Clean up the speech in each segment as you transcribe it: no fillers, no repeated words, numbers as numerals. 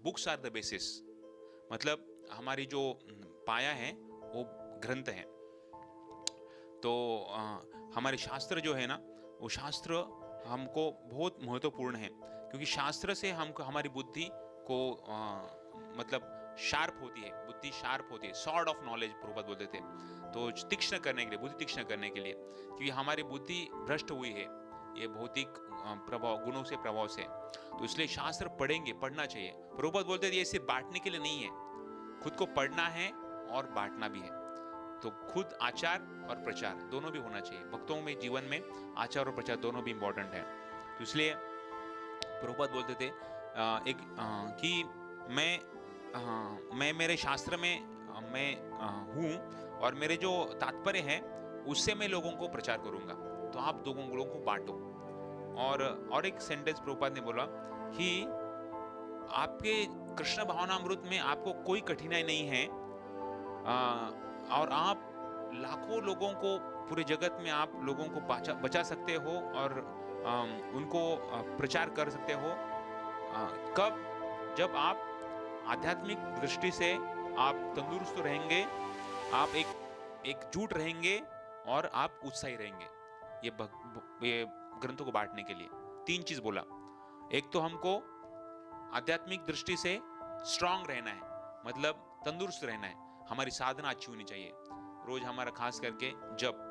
Books are the basis, मतलब हमारी जो पाया है वो ग्रंथ है। तो हमारे शास्त्र जो है ना, वो शास्त्र हमको बहुत महत्वपूर्ण है, क्योंकि शास्त्र से हमको हमारी बुद्धि को मतलब शार्प होती है, बुद्धि शार्प होती है, सॉर्ड ऑफ नॉलेज प्रभुपाद बोलते थे। तो तीक्ष्ण करने के लिए, बुद्धि तीक्ष्ण करने के लिए, क्योंकि हमारी बुद्धि भ्रष्ट हुई है ये भौतिक प्रभाव, गुणों से, प्रभाव से। तो इसलिए शास्त्र पढ़ेंगे, पढ़ना चाहिए। प्रभुपाद बोलते थे ये सिर्फ बांटने के लिए नहीं है, खुद को पढ़ना है और बांटना भी है। तो खुद आचार और प्रचार दोनों भी होना चाहिए। भक्तों में, जीवन में आचार और प्रचार दोनों भी इंपॉर्टेंट है। तो इसलिए प्रभुपाद बोलते थे कि मैं मेरे शास्त्र में मैं हूँ, और मेरे जो तात्पर्य है उससे मैं लोगों को प्रचार करूंगा। तो आप लोगों को बांटो। और एक सेंटेंस प्रभुपाद ने बोला कि आपके कृष्ण भावनामृत में आपको कोई कठिनाई नहीं है, और आप लाखों लोगों को, पूरे जगत में आप लोगों को बचा सकते हो और उनको प्रचार कर सकते हो। कब? जब आप आध्यात्मिक दृष्टि से आप तंदुरुस्त रहेंगे, आप एकजुट रहेंगे और आप उत्साही रहेंगे। ये ग्रंथों को बांटने के लिए 3 चीज बोला। एक तो हमको आध्यात्मिक दृष्टि से स्ट्रांग रहना है, मतलब तंदुरुस्त रहना है। हमारी साधना अच्छी होनी चाहिए। रोज हमारा खास करके जब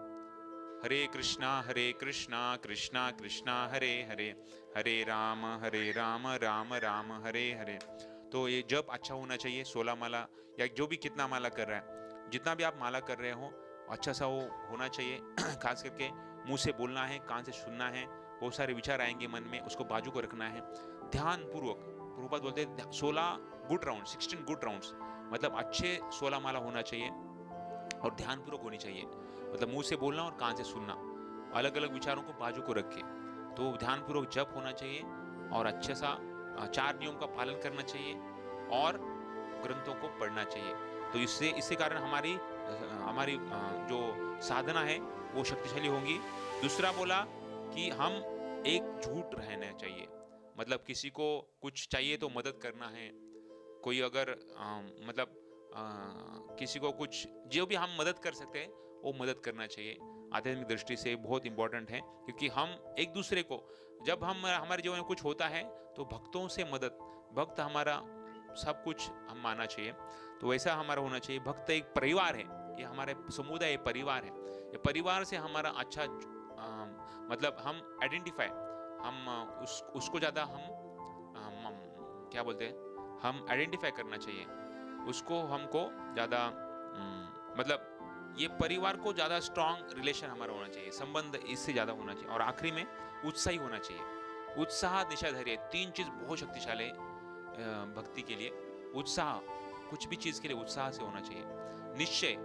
हरे कृष्णा कृष्णा कृष्णा हरे हरे, हरे राम राम राम हरे हरे। तो ये जब अच्छा होना चाहिए। 16 माला या जो भी कितना माला कर रहा है, जितना भी आप माला कर रहे हो, अच्छा सा वो होना चाहिए। खास करके मुंह से बोलना है, कान से सुनना है। बहुत सारे विचार आएंगे मन में, उसको बाजू को रखना है ध्यान पूर्वक। प्रभुपाद बोलते हैं 16 गुड राउंड, 16 गुड राउंड्स, मतलब अच्छे 16 माला होना चाहिए और ध्यान पूर्वक होनी चाहिए। मतलब मुंह से बोलना और कान से सुनना, अलग अलग विचारों को बाजू को रख के। तो ध्यान पूर्वक जप होना चाहिए और अच्छे सा 4 नियम का पालन करना चाहिए और ग्रंथों को पढ़ना चाहिए। तो इससे कारण हमारी जो साधना है वो शक्तिशाली होंगी। दूसरा बोला कि हम एकजुट रहना चाहिए, मतलब किसी को कुछ चाहिए तो मदद करना है। कोई अगर मतलब किसी को कुछ, जो भी हम मदद कर सकते हैं वो मदद करना चाहिए। आध्यात्मिक दृष्टि से बहुत इंपॉर्टेंट है, क्योंकि हम एक दूसरे को, जब हमारे जीवन में कुछ होता है तो भक्तों से मदद, भक्त हमारा सब कुछ हम मानना चाहिए। तो वैसा हमारा होना चाहिए। भक्त एक परिवार है, ये हमारे समुदाय परिवार है। ये परिवार से हमारा अच्छा मतलब हम आइडेंटिफाई, हम उसको ज़्यादा हम क्या बोलते हैं, हम आइडेंटिफाई करना चाहिए उसको। हमको ज़्यादा मतलब ये परिवार को ज़्यादा स्ट्रांग रिलेशन हमारा होना चाहिए, संबंध इससे ज़्यादा होना चाहिए। और आखिरी में उत्साही होना चाहिए। उत्साह, निशाधैर्य, 3 चीज़ बहुत शक्तिशाली भक्ति के लिए। उत्साह, कुछ भी चीज़ के लिए उत्साह से होना चाहिए। निश्चय,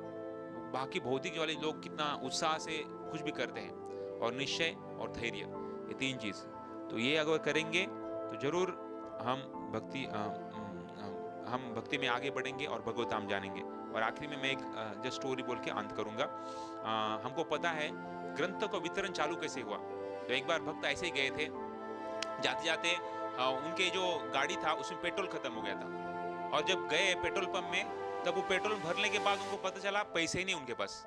बाकी भौतिक वाले लोग कितना उत्साह से कुछ भी करते हैं, और निश्चय और धैर्य, ये 3 चीज़। तो ये अगर करेंगे तो जरूर हम भक्ति में आगे बढ़ेंगे और भगवत धाम जानेंगे। और आखिरी में मैं एक जस्ट स्टोरी बोल के अंत करूंगा। हमको पता है ग्रंथ का वितरण चालू कैसे हुआ। तो एक बार भक्त ऐसे ही गए थे, जाते जाते उनके जो गाड़ी था उसमें पेट्रोल खत्म हो गया था। और जब गए पेट्रोल पंप में, तब वो पेट्रोल भरने के बाद उनको पता चला पैसे ही नहीं उनके पास।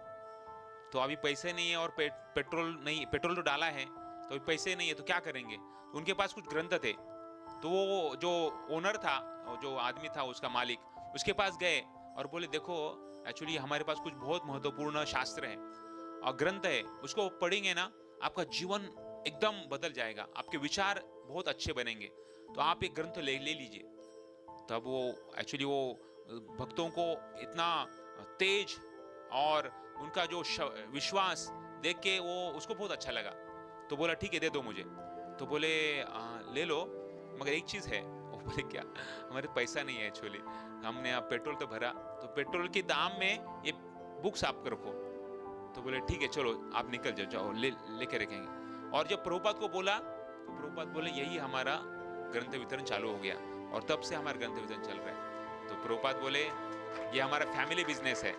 तो अभी पैसे नहीं है और पेट्रोल नहीं, पेट्रोल तो डाला है तो अभी पैसे नहीं है, तो क्या करेंगे। तो उनके पास कुछ ग्रंथ थे। तो वो जो ओनर था, जो आदमी था, उसका मालिक, उसके पास गए और बोले देखो एक्चुअली हमारे पास कुछ बहुत महत्वपूर्ण शास्त्र है और ग्रंथ है, उसको पढ़ेंगे ना आपका जीवन एकदम बदल जाएगा, आपके विचार बहुत अच्छे बनेंगे, तो आप एक ग्रंथ ले लीजिए। तब वो एक्चुअली वो भक्तों को इतना तेज और उनका जो विश्वास देख के वो उसको बहुत अच्छा लगा। तो बोला ठीक है दे दो मुझे। तो बोले ले लो, मगर एक चीज़ है। वो बोले क्या, हमारे पैसा नहीं है एक्चुअली, हमने आप पेट्रोल तो भरा, तो पेट्रोल के दाम में ये बुक्स आप रखो। तो बोले ठीक है चलो आप निकल जाओ, लेके रखेंगे। और जब प्रभुपाद को बोला तो प्रभुपाद बोले यही हमारा ग्रंथ वितरण चालू हो गया, और तब से हमारा ग्रंथ वितरण चल रहा है। तो प्रभुपाद बोले ये हमारा फैमिली बिजनेस है।